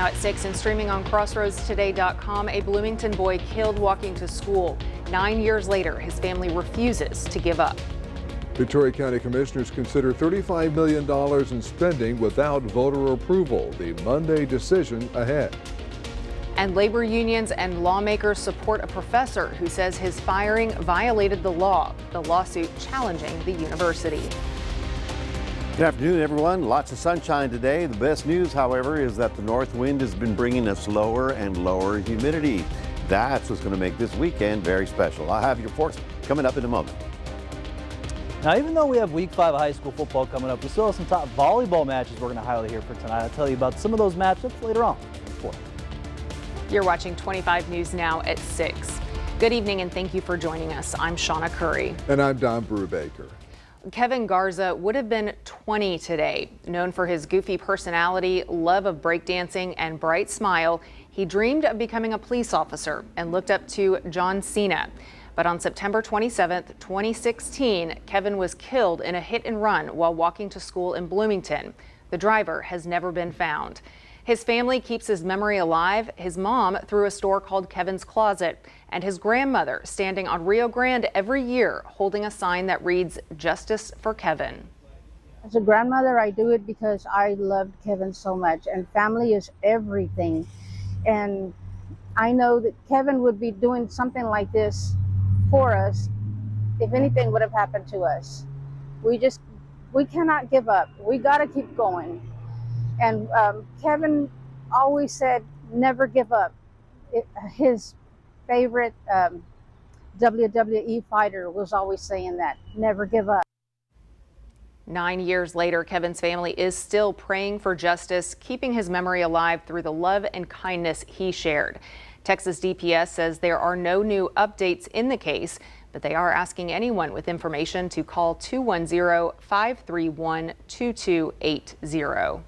now at 6 and streaming on crossroadstoday.com. A Bloomington boy killed walking to school. 9 years later, his family refuses to give up. Victoria County Commissioners consider $35 million in spending without voter approval. The Monday decision ahead. And labor unions and lawmakers support a professor who says his firing violated the law. The lawsuit challenging the university. Good afternoon, everyone. Lots of sunshine today. The best news, however, is that the north wind has been bringing us lower and lower humidity. That's what's going to make this weekend very special. I'll have your reports coming up in a moment. Now, even though we have week 5 of high school football coming up, we still have some top volleyball matches we're going to highlight here for tonight. I'll tell you about some of those matchups later on. You're watching 25 News Now at 6. Good evening and thank you for joining us. I'm Shauna Curry. And I'm Don Brubaker. Kevin Garza would have been 20 today. Known for his goofy personality, love of breakdancing, and bright smile, he dreamed of becoming a police officer and looked up to John Cena. But on September 27, 2016, Kevin was killed in a hit and run while walking to school in Bloomington. The driver has never been found. His family keeps his memory alive, his mom through a store called Kevin's Closet, and his grandmother standing on Rio Grande every year holding a sign that reads, "Justice for Kevin." As a grandmother, I do it because I loved Kevin so much, and family is everything. And I know that Kevin would be doing something like this for us if anything would have happened to us. We cannot give up. We got to keep going. And Kevin always said, never give up. His favorite WWE fighter was always saying that, never give up. 9 years later, Kevin's family is still praying for justice, keeping his memory alive through the love and kindness he shared. Texas DPS says there are no new updates in the case, but they are asking anyone with information to call 210-531-2280.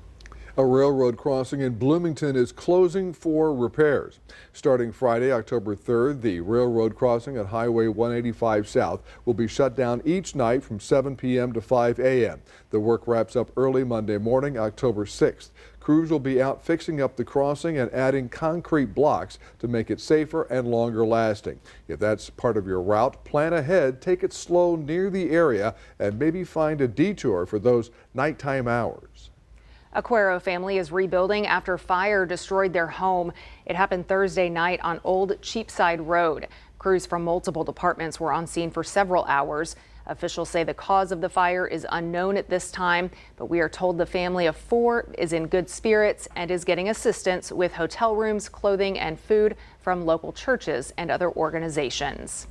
A railroad crossing in Bloomington is closing for repairs. Starting Friday, October 3rd, the railroad crossing at Highway 185 South will be shut down each night from 7 p.m. to 5 a.m. The work wraps up early Monday morning, October 6th. Crews will be out fixing up the crossing and adding concrete blocks to make it safer and longer lasting. If that's part of your route, plan ahead, take it slow near the area, and maybe find a detour for those nighttime hours. A Cuero family is rebuilding after fire destroyed their home. It happened Thursday night on Old Cheapside Road. Crews from multiple departments were on scene for several hours. Officials say the cause of the fire is unknown at this time, but we are told the family of 4 is in good spirits and is getting assistance with hotel rooms, clothing, and food from local churches and other organizations.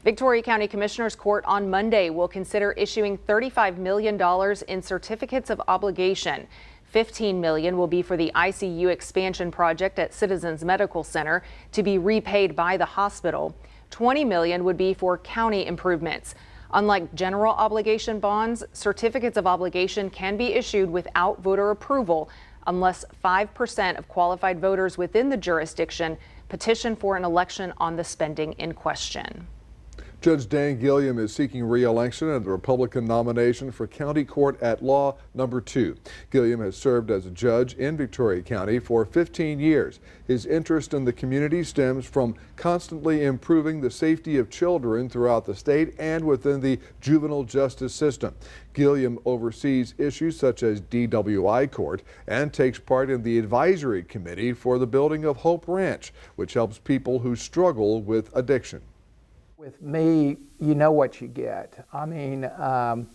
Victoria County Commissioners Court on Monday will consider issuing $35 million in certificates of obligation. $15 million will be for the ICU expansion project at Citizens Medical Center to be repaid by the hospital. $20 million would be for county improvements. Unlike general obligation bonds, certificates of obligation can be issued without voter approval unless 5% of qualified voters within the jurisdiction petition for an election on the spending in question. Judge Dan Gilliam is seeking re-election at the Republican nomination for County Court at Law number 2. Gilliam has served as a judge in Victoria County for 15 years. His interest in the community stems from constantly improving the safety of children throughout the state and within the juvenile justice system. Gilliam oversees issues such as DWI court and takes part in the advisory committee for the building of Hope Ranch, which helps people who struggle with addiction. With me, you know what you get. I mean, I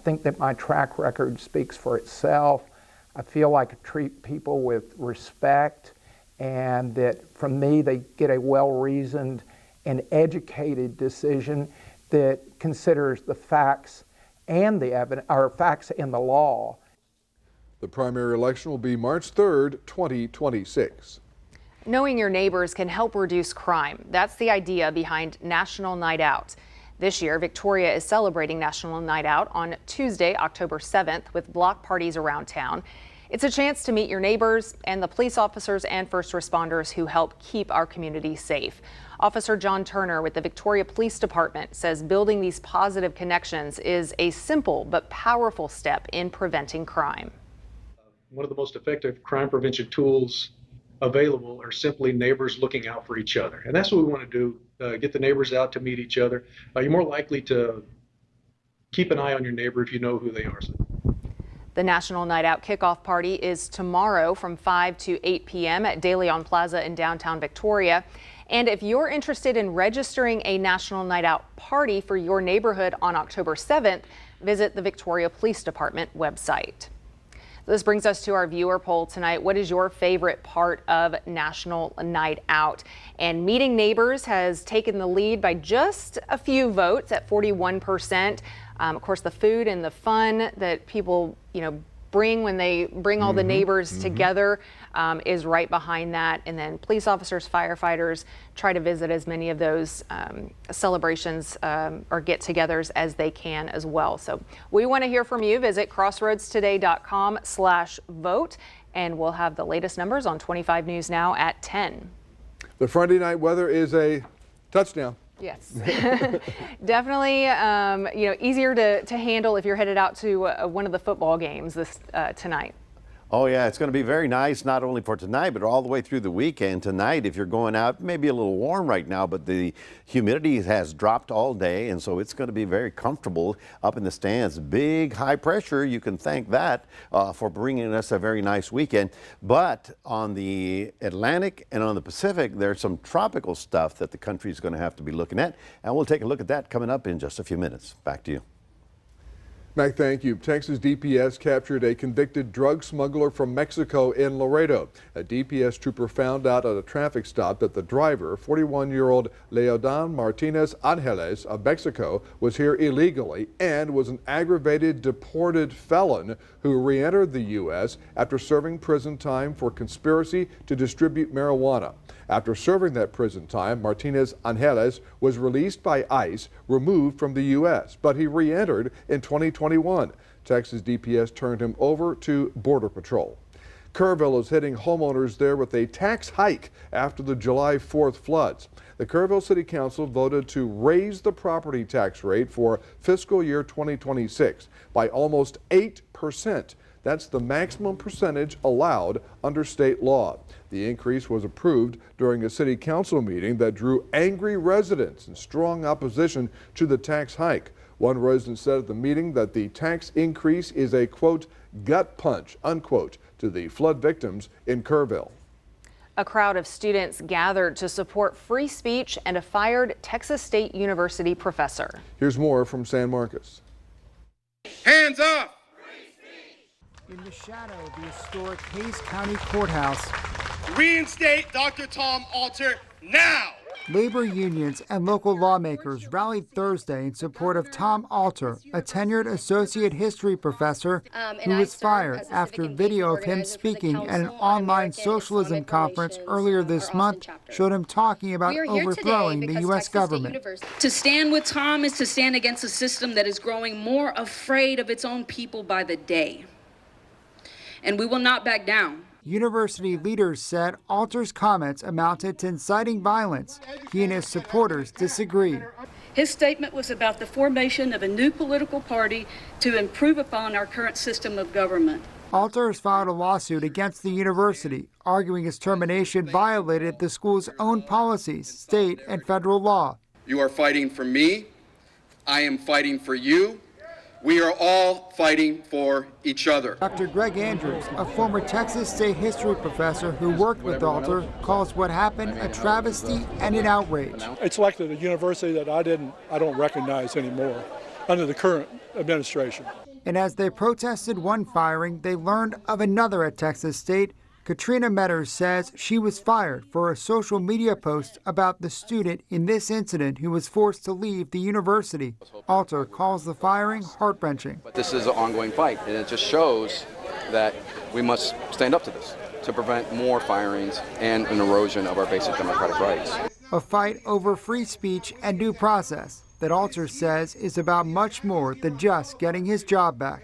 think that my track record speaks for itself. I feel like I treat people with respect, and that from me they get a well-reasoned and educated decision that considers the facts and the evidence, or facts and the law. The primary election will be March 3rd, 2026. Knowing your neighbors can help reduce crime. That's the idea behind National Night Out. This year, Victoria is celebrating National Night Out on Tuesday, October 7th, with block parties around town. It's a chance to meet your neighbors and the police officers and first responders who help keep our community safe. Officer John Turner with the Victoria Police Department says building these positive connections is a simple but powerful step in preventing crime. one of the most effective crime prevention tools available are simply neighbors looking out for each other. And that's what we want to do, get the neighbors out to meet each other. You're more likely to keep an eye on your neighbor if you know who they are. The National Night Out Kickoff Party is tomorrow from 5 to 8 p.m. at De Leon Plaza in downtown Victoria. And if you're interested in registering a National Night Out party for your neighborhood on October 7th, visit the Victoria Police Department website. This brings us to our viewer poll tonight. What is your favorite part of National Night Out? And meeting neighbors has taken the lead by just a few votes at 41%. Of course, the food and the fun that people, bring when they bring all the neighbors together is right behind that. And then police officers, firefighters try to visit as many of those celebrations or get-togethers as they can as well. So we want to hear from you. Visit crossroadstoday.com/vote, and we'll have the latest numbers on 25 News Now at 10. The Friday night weather is a touchdown. Yes, definitely. Easier to handle if you're headed out to one of the football games tonight. Oh yeah, it's going to be very nice, not only for tonight, but all the way through the weekend. Tonight, if you're going out, maybe a little warm right now, but the humidity has dropped all day, and so it's going to be very comfortable up in the stands. Big high pressure, you can thank that for bringing us a very nice weekend. But on the Atlantic and on the Pacific, there's some tropical stuff that the country is going to have to be looking at, and we'll take a look at that coming up in just a few minutes. Back to you. Mac, thank you. Texas DPS captured a convicted drug smuggler from Mexico in Laredo. A DPS trooper found out at a traffic stop that the driver, 41-year-old Leodan Martinez Angeles of Mexico, was here illegally and was an aggravated deported felon who re-entered the U.S. after serving prison time for conspiracy to distribute marijuana. After serving that prison time, Martinez Angeles was released by ICE, removed from the U.S., but he re-entered in 2021. Texas DPS turned him over to Border Patrol. Kerrville is hitting homeowners there with a tax hike after the July 4th floods. The Kerrville City Council voted to raise the property tax rate for fiscal year 2026 by almost 8%. That's the maximum percentage allowed under state law. The increase was approved during a city council meeting that drew angry residents and strong opposition to the tax hike. One resident said at the meeting that the tax increase is a, quote, gut punch, unquote, to the flood victims in Kerrville. A crowd of students gathered to support free speech and a fired Texas State University professor. Here's more from San Marcos. Hands up! In the shadow of the historic Hays County Courthouse, Reinstate Dr. Tom Alter now! labor unions and local lawmakers rallied Thursday in support of Tom Alter, a tenured associate history professor who was fired after video of him speaking at an online socialism conference earlier this month showed him talking about overthrowing the U.S. government. To stand with Tom is to stand against a system that is growing more afraid of its own people by the day. And we will not back down. University leaders said Alter's comments amounted to inciting violence. He and his supporters disagreed. His statement was about the formation of a new political party to improve upon our current system of government. Alter has filed a lawsuit against the university, arguing his termination violated the school's own policies, state and federal law. You are fighting for me. I am fighting for you. We are all fighting for each other. Dr. Greg Andrews, a former Texas State history professor who worked with Alter, calls what happened a travesty and an outrage. It's like the university that I don't recognize anymore under the current administration. And as they protested one firing, they learned of another at Texas State. Katrina Metters says she was fired for a social media post about the student in this incident who was forced to leave the university. Alter calls the firing heart-wrenching. This is an ongoing fight, and it just shows that we must stand up to this to prevent more firings and an erosion of our basic democratic rights. A fight over free speech and due process that Alter says is about much more than just getting his job back.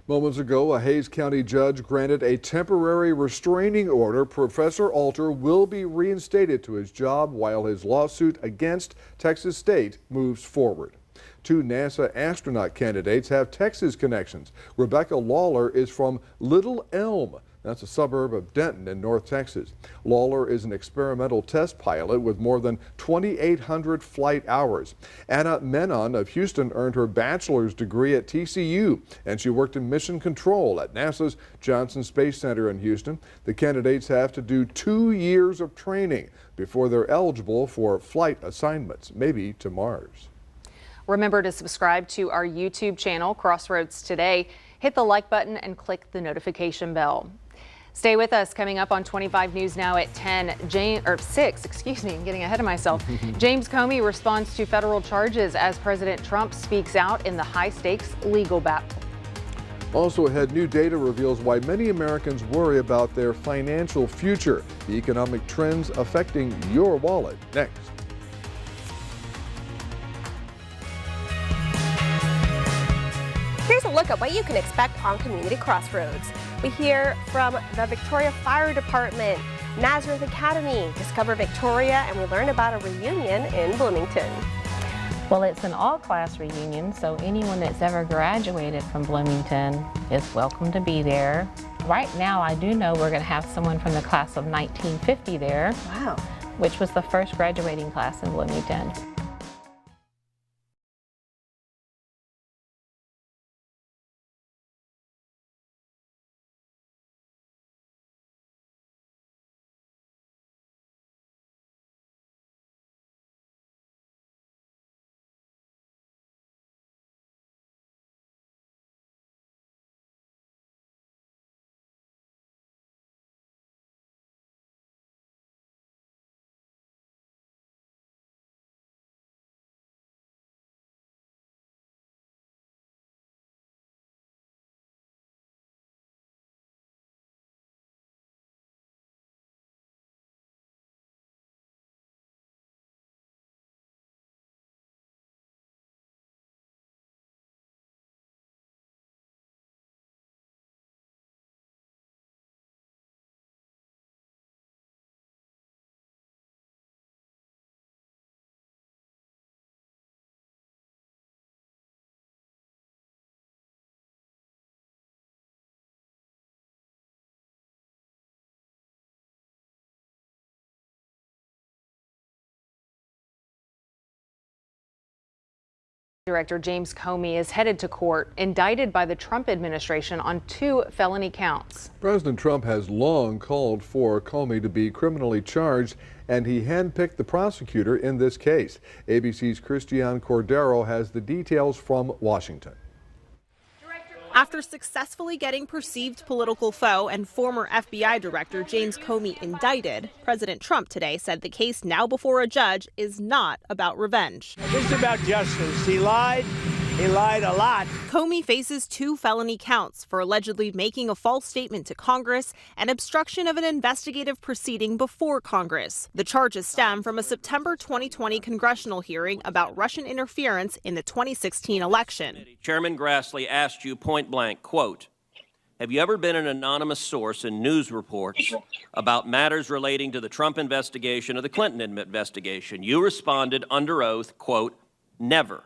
Moments ago, a Hays County judge granted a temporary restraining order. Professor Alter will be reinstated to his job while his lawsuit against Texas State moves forward. Two NASA astronaut candidates have Texas connections. Rebecca Lawler is from Little Elm. That's a suburb of Denton in North Texas. Lawler is an experimental test pilot with more than 2,800 flight hours. Anna Menon of Houston earned her bachelor's degree at TCU, and she worked in mission control at NASA's Johnson Space Center in Houston. The candidates have to do 2 years of training before they're eligible for flight assignments, maybe to Mars. Remember to subscribe to our YouTube channel, Crossroads Today. Hit the like button and click the notification bell. Stay with us. Coming up on 25 News Now at 6, excuse me, I'm getting ahead of myself. James Comey responds to federal charges as President Trump speaks out in the high-stakes legal battle. Also ahead, new data reveals why many Americans worry about their financial future. The economic trends affecting your wallet. Next. Here's a look at what you can expect on Community Crossroads. We hear from the Victoria Fire Department, Nazareth Academy, Discover Victoria, and we learn about a reunion in Bloomington. Well, it's an all-class reunion, so anyone that's ever graduated from Bloomington is welcome to be there. Right now, I do know we're going to have someone from the class of 1950 there. Wow. Which was the first graduating class in Bloomington. Director James Comey is headed to court, indicted by the Trump administration on 2 felony counts. President Trump has long called for Comey to be criminally charged, and he handpicked the prosecutor in this case. ABC's Christiane Cordero has the details from Washington. After successfully getting perceived political foe and former FBI Director James Comey indicted, President Trump today said the case now before a judge is not about revenge. This is about justice. He lied. He lied a lot. Comey faces 2 felony counts for allegedly making a false statement to Congress and obstruction of an investigative proceeding before Congress. The charges stem from a September 2020 congressional hearing about Russian interference in the 2016 election. Chairman Grassley asked you point blank, quote, have you ever been an anonymous source in news reports about matters relating to the Trump investigation or the Clinton investigation? You responded under oath, quote, never.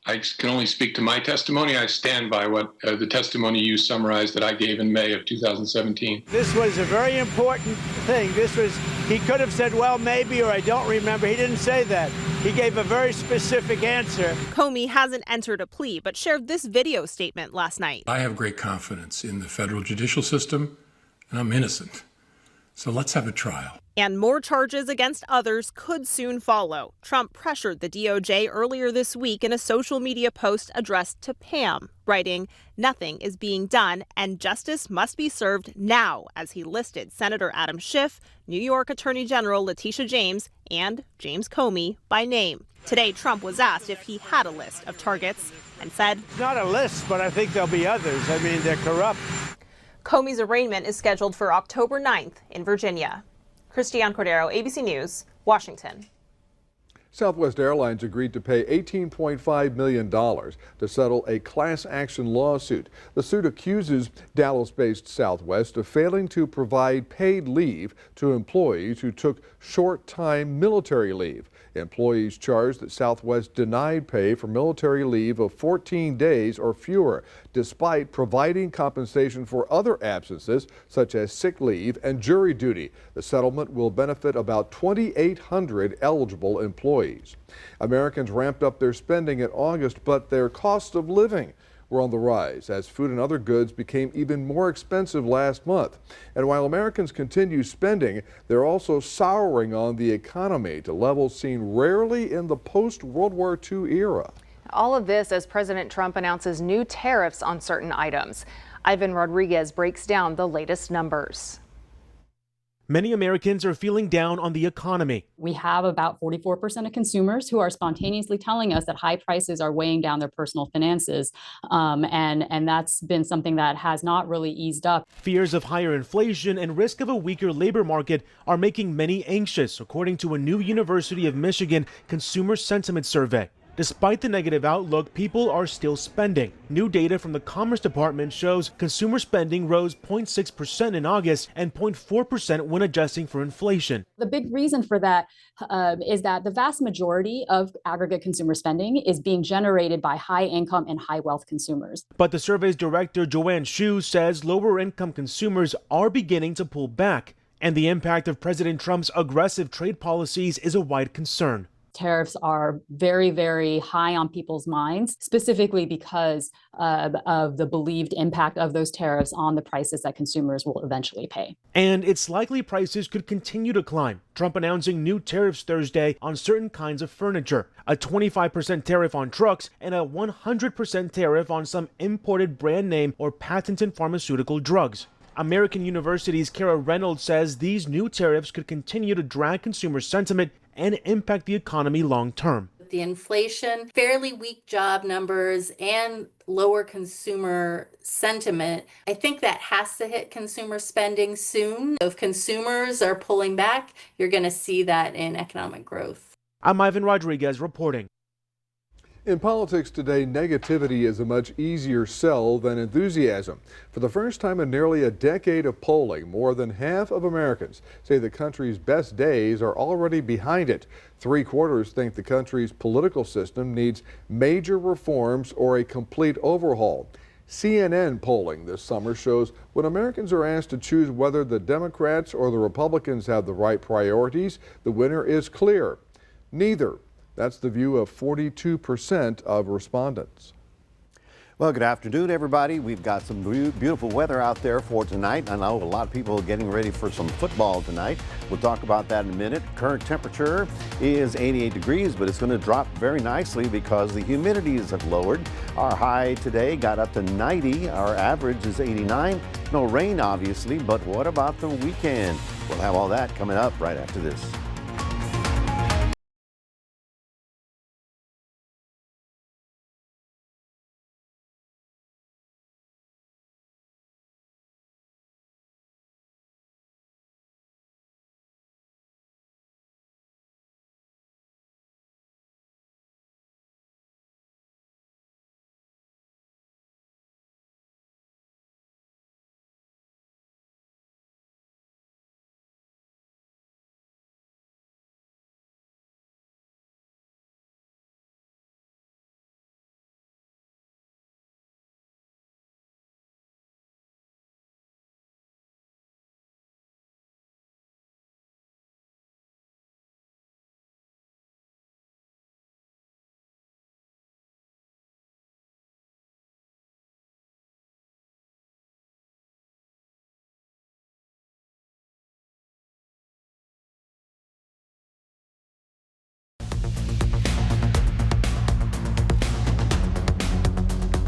I can only speak to my testimony. I stand by what the testimony you summarized that I gave in May of 2017. This was a very important thing. He could have said, well, maybe, or I don't remember. He didn't say that. He gave a very specific answer. Comey hasn't entered a plea, but shared this video statement last night. I have great confidence in the federal judicial system, and I'm innocent. So let's have a trial. And more charges against others could soon follow. Trump pressured the DOJ earlier this week in a social media post addressed to Pam, writing, nothing is being done and justice must be served now, as he listed Senator Adam Schiff, New York Attorney General Letitia James, and James Comey by name. Today, Trump was asked if he had a list of targets and said, it's not a list, but I think there'll be others. I mean, they're corrupt. Comey's arraignment is scheduled for October 9th in Virginia. Christiane Cordero, ABC News, Washington. Southwest Airlines agreed to pay $18.5 million to settle a class action lawsuit. The suit accuses Dallas-based Southwest of failing to provide paid leave to employees who took short-time military leave. Employees charged that Southwest denied pay for military leave of 14 days or fewer, despite providing compensation for other absences such as sick leave and jury duty. The settlement will benefit about 2,800 eligible employees. Americans ramped up their spending in August, but their cost of living were on the rise as food and other goods became even more expensive last month. And while Americans continue spending, they're also souring on the economy to levels seen rarely in the post-World War II era. All of this as President Trump announces new tariffs on certain items. Ivan Rodriguez breaks down the latest numbers. Many Americans are feeling down on the economy. We have about 44% of consumers who are spontaneously telling us that high prices are weighing down their personal finances. And that's been something that has not really eased up. Fears of higher inflation and risk of a weaker labor market are making many anxious, according to a new University of Michigan consumer sentiment survey. Despite the negative outlook, people are still spending. New data from the Commerce Department shows consumer spending rose 0.6% in August and 0.4% when adjusting for inflation. The big reason for that is that the vast majority of aggregate consumer spending is being generated by high income and high wealth consumers. But the survey's director, Joanne Shu, says lower income consumers are beginning to pull back, and the impact of President Trump's aggressive trade policies is a wide concern. Tariffs are very, very high on people's minds, specifically because of the believed impact of those tariffs on the prices that consumers will eventually pay. And it's likely prices could continue to climb. Trump announcing new tariffs Thursday on certain kinds of furniture, a 25% tariff on trucks, and a 100% tariff on some imported brand name or patented pharmaceutical drugs. American University's Kara Reynolds says these new tariffs could continue to drag consumer sentiment and impact the economy long term. The inflation, fairly weak job numbers, and lower consumer sentiment, I think that has to hit consumer spending soon. If consumers are pulling back, you're going to see that in economic growth. I'm Ivan Rodriguez reporting. In politics today, negativity is a much easier sell than enthusiasm. For the first time in nearly a decade of polling, more than half of Americans say the country's best days are already behind it. 3/4 think the country's political system needs major reforms or a complete overhaul. CNN polling this summer shows when Americans are asked to choose whether the Democrats or the Republicans have the right priorities, the winner is clear: neither. That's the view of 42% of respondents. Well, good afternoon, everybody. We've got some beautiful weather out there for tonight. I know a lot of people are getting ready for some football tonight. We'll talk about that in a minute. Current temperature is 88 degrees, but it's going to drop very nicely because the humidities have lowered. Our high today got up to 90. Our average is 89. No rain, obviously, but what about the weekend? We'll have all that coming up right after this.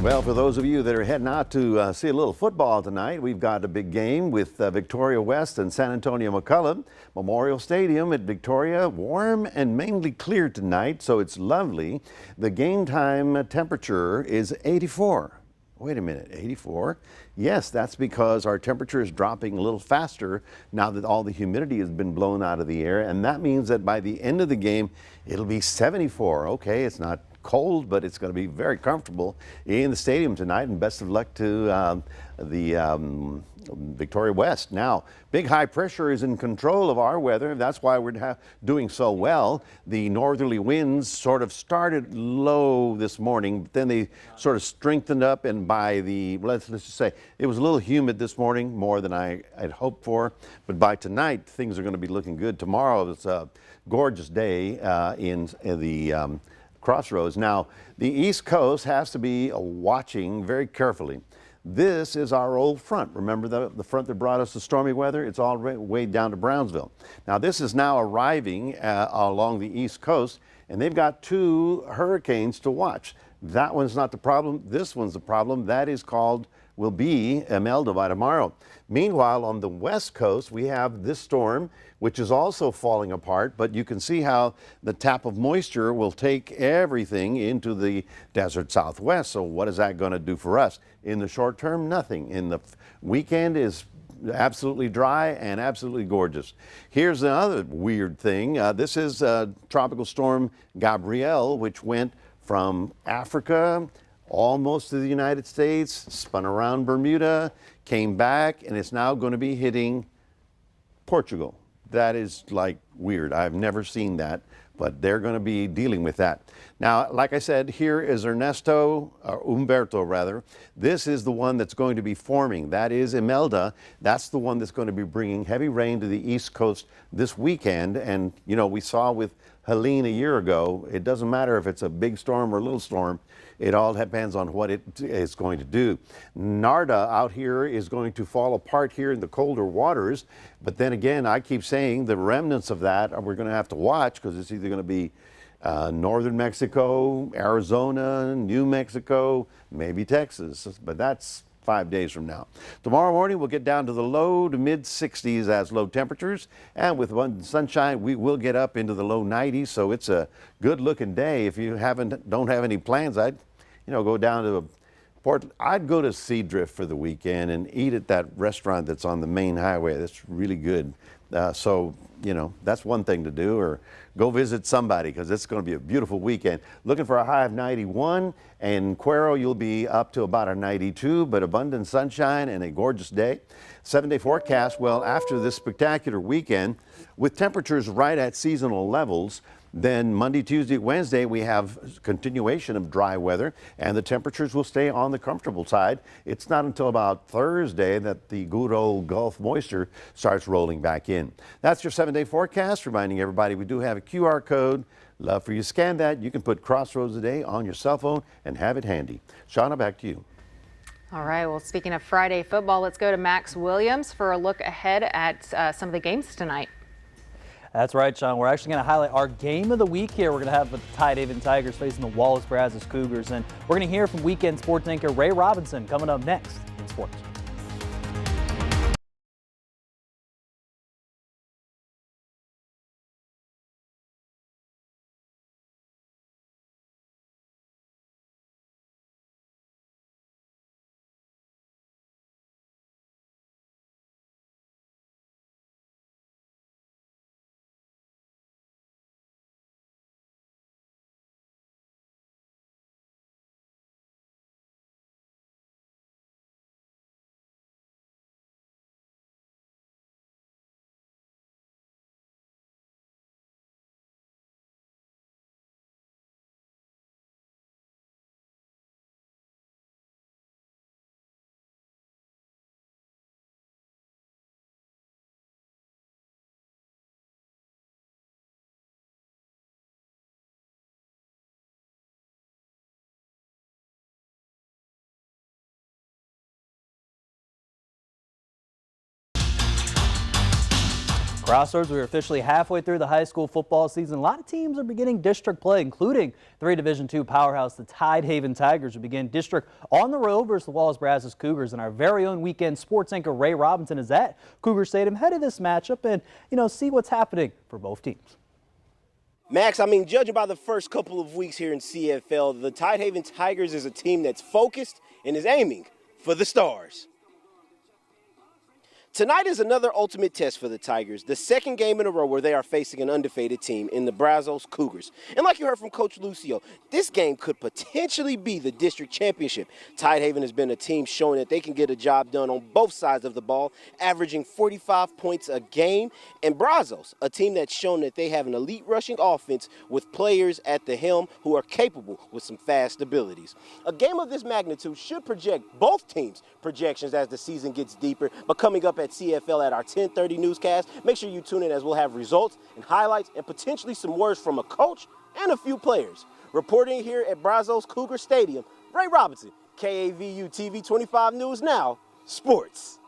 Well, for those of you that are heading out to see a little football tonight, we've got a big game with Victoria West and San Antonio McCullough. Memorial Stadium at Victoria, warm and mainly clear tonight, so it's lovely. The game time temperature is 84. Wait a minute, 84? Yes, that's because our temperature is dropping a little faster now that all the humidity has been blown out of the air, and that means that by the end of the game, it'll be 74. Okay, it's not cold, but it's going to be very comfortable in the stadium tonight, and best of luck to the Victoria West. Now, big high pressure is in control of our weather. That's why we're doing so well. The northerly winds sort of started low this morning, but then they sort of strengthened up, and by the, let's just say, it was a little humid this morning, more than I had hoped for, but by tonight, things are going to be looking good. Tomorrow is a gorgeous day in the Crossroads. Now, the East Coast has to be watching very carefully. This is our old front. Remember the front that brought us the stormy weather? It's all way down to Brownsville. Now, this is now arriving along the East Coast, and they've got 2 hurricanes to watch. That one's not the problem. This one's the problem. That is will be Imelda by tomorrow. Meanwhile, on the West Coast, we have this storm, which is also falling apart, but you can see how the tap of moisture will take everything into the desert Southwest. So what is that going to do for us? In the short term, nothing. In the weekend is absolutely dry and absolutely gorgeous. Here's another weird thing. This is Tropical Storm Gabrielle, which went from Africa almost to the United States, spun around Bermuda, came back, and it's now going to be hitting Portugal. That is like weird. I've never seen that, but they're going to be dealing with that. Now, like I said, here is Umberto rather. This is the one that's going to be forming. That is Imelda. That's the one that's going to be bringing heavy rain to the East Coast this weekend. And, you know, we saw with Helene a year ago, it doesn't matter if it's a big storm or a little storm. It all depends on what it is going to do. Narda out here is going to fall apart here in the colder waters. But then again, I keep saying the remnants of that we're going to have to watch, because it's either going to be northern Mexico, Arizona, New Mexico, maybe Texas. But that's 5 days from now. Tomorrow morning, we'll get down to the low to mid 60s as low temperatures. And with sunshine, we will get up into the low 90s. So it's a good looking day. If you don't have any plans, I'd go down to Portland. I'd go to Seadrift for the weekend and eat at that restaurant that's on the main highway. That's really good. So, that's one thing to do, or go visit somebody, because it's going to be a beautiful weekend. Looking for a high of 91, and Cuero you'll be up to about a 92, but abundant sunshine and a gorgeous day. 7-day forecast, well, after this spectacular weekend, with temperatures right at seasonal levels, then Monday, Tuesday, Wednesday, we have continuation of dry weather, and the temperatures will stay on the comfortable side. It's not until about Thursday that the good old Gulf moisture starts rolling back in. That's your 7-day forecast, reminding everybody we do have a QR code. Love for you to scan that. You can put Crossroads Today on your cell phone and have it handy. Shauna, back to you. All right, well, speaking of Friday football, let's go to Max Williams for a look ahead at some of the games tonight. That's right, Sean. We're actually going to highlight our game of the week here. We're going to have the Tidehaven Tigers facing the Wallace Brazos Cougars. And we're going to hear from weekend sports anchor Ray Robinson coming up next in sports. Crossroads, we're officially halfway through the high school football season. A lot of teams are beginning district play, including 3 Division II powerhouse, the Tidehaven Tigers, will begin district on the road versus the Wallace Brazos Cougars. And our very own weekend sports anchor Ray Robinson is at Cougar Stadium ahead of this matchup and, see what's happening for both teams. Max, I mean, judging by the first couple of weeks here in CFL, the Tidehaven Tigers is a team that's focused and is aiming for the stars. Tonight is another ultimate test for the Tigers, the second game in a row where they are facing an undefeated team in the Brazos Cougars. And like you heard from Coach Lucio, this game could potentially be the district championship. Tidehaven has been a team showing that they can get a job done on both sides of the ball, averaging 45 points a game. And Brazos, a team that's shown that they have an elite rushing offense with players at the helm who are capable with some fast abilities. A game of this magnitude should project both teams' projections as the season gets deeper, but coming up at CFL at our 10:30 newscast. Make sure you tune in as we'll have results and highlights and potentially some words from a coach and a few players. Reporting here at Brazos Cougar Stadium, Ray Robinson, KAVU TV 25 News Now, Sports.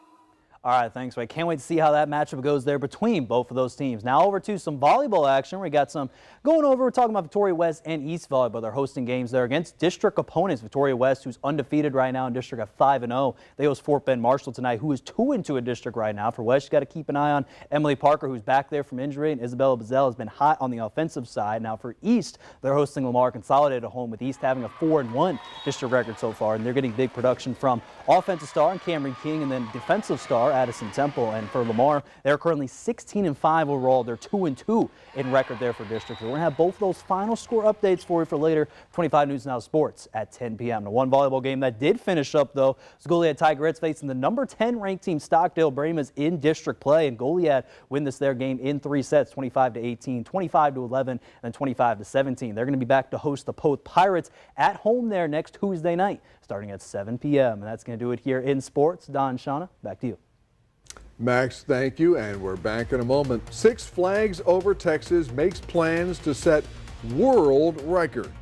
All right, thanks, Ray. Can't wait to see how that matchup goes there between both of those teams. Now over to some volleyball action. We got some going over. We're talking about Victoria West and East Volleyball. They're hosting games there against district opponents. Victoria West, who's undefeated right now in district at 5-0. They host Fort Bend Marshall tonight, who is 2-2 in district right now. For West, you got to keep an eye on Emily Parker, who's back there from injury, and Isabella Bazell has been hot on the offensive side. Now for East, they're hosting Lamar Consolidated at home, with East having a 4-1 district record so far, and they're getting big production from offensive star and Cameron King, and then defensive star Addison Temple. And for Lamar, they're currently 16-5 overall. They're 2-2 in record there for district. We're going to have both of those final score updates for you for later. 25 News Now Sports at 10 p.m. The one volleyball game that did finish up, though, was Goliad Tigerettes facing the number 10 ranked team Stockdale Brahmas in district play. And Goliad win this their game in 3 sets, 25-18, 25-11, and then 25-17. They're going to be back to host the Poth Pirates at home there next Tuesday night, starting at 7 p.m. And that's going to do it here in sports. Don, Shauna, back to you. Max, thank you, and we're back in a moment. Six Flags Over Texas makes plans to set world records.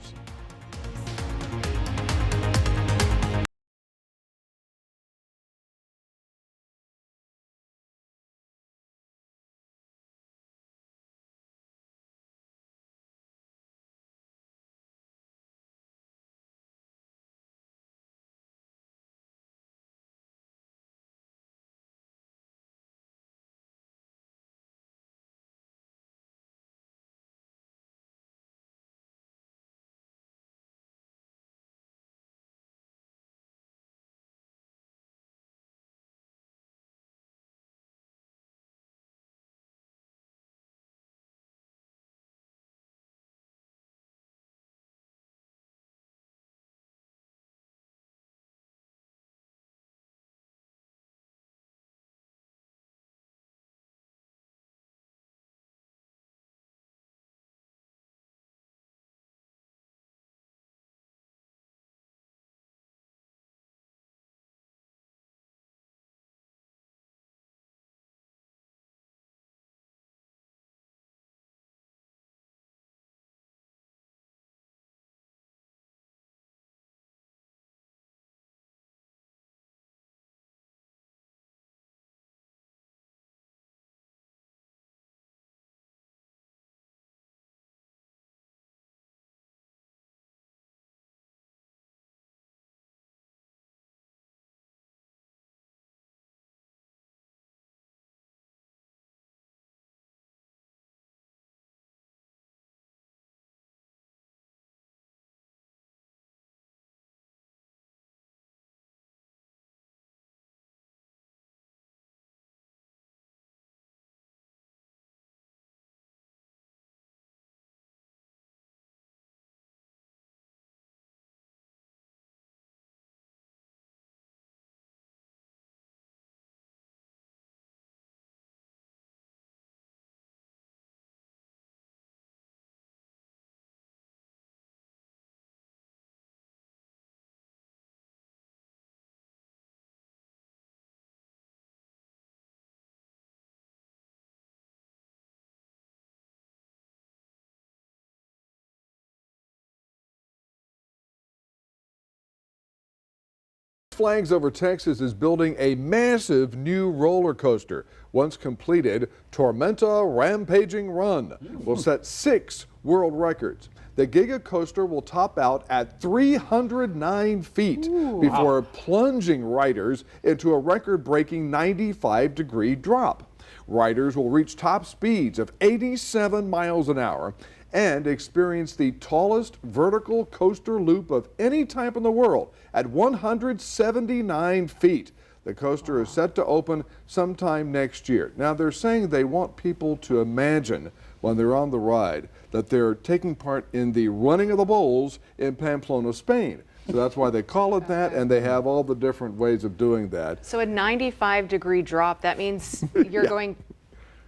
Flags Over Texas is building a massive new roller coaster. Once completed, Tormenta Rampaging Run will set 6 world records. The Giga Coaster will top out at 309 feet before plunging riders into a record-breaking 95-degree drop. Riders will reach top speeds of 87 miles an hour and experience the tallest vertical coaster loop of any type in the world at 179 feet. The coaster is set to open sometime next year. Now, they're saying they want people to imagine when they're on the ride that they're taking part in the running of the bulls in Pamplona, Spain. So that's why they call it that, and they have all the different ways of doing that. So a 95-degree drop, that means you're going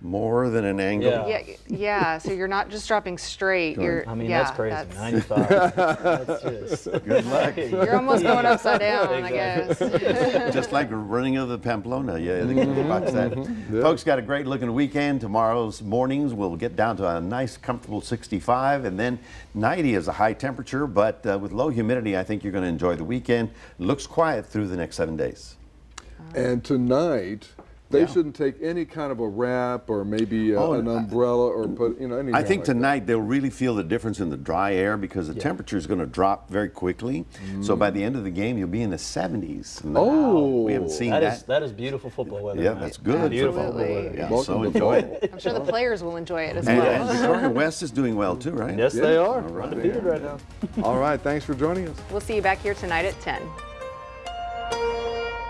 More than an angle. Yeah, so you're not just dropping straight. You're, I mean, yeah, that's crazy. 95. That's just Good luck. You're almost going upside down, I guess. Just like running of the Pamplona. Yeah, they can watch that. Folks, got a great looking weekend. Tomorrow's mornings will get down to a nice, comfortable 65, and then 90 is a high temperature, but with low humidity, I think you're going to enjoy the weekend. Looks quiet through the next 7 days. And tonight, they shouldn't take any kind of a wrap or maybe an umbrella or put, anything. I think like tonight they'll really feel the difference in the dry air because the temperature is going to drop very quickly. So by the end of the game, you'll be in the 70s. Oh, we haven't seen that. That is beautiful football weather. Yeah, that's good. Beautiful football weather. Yeah, Welcome so to enjoy fall. it. I'm sure the players will enjoy it as And well. Victoria West is doing well too, right? Yes, they are. All right. Undefeated right now. All right, thanks for joining us. We'll see you back here tonight at 10.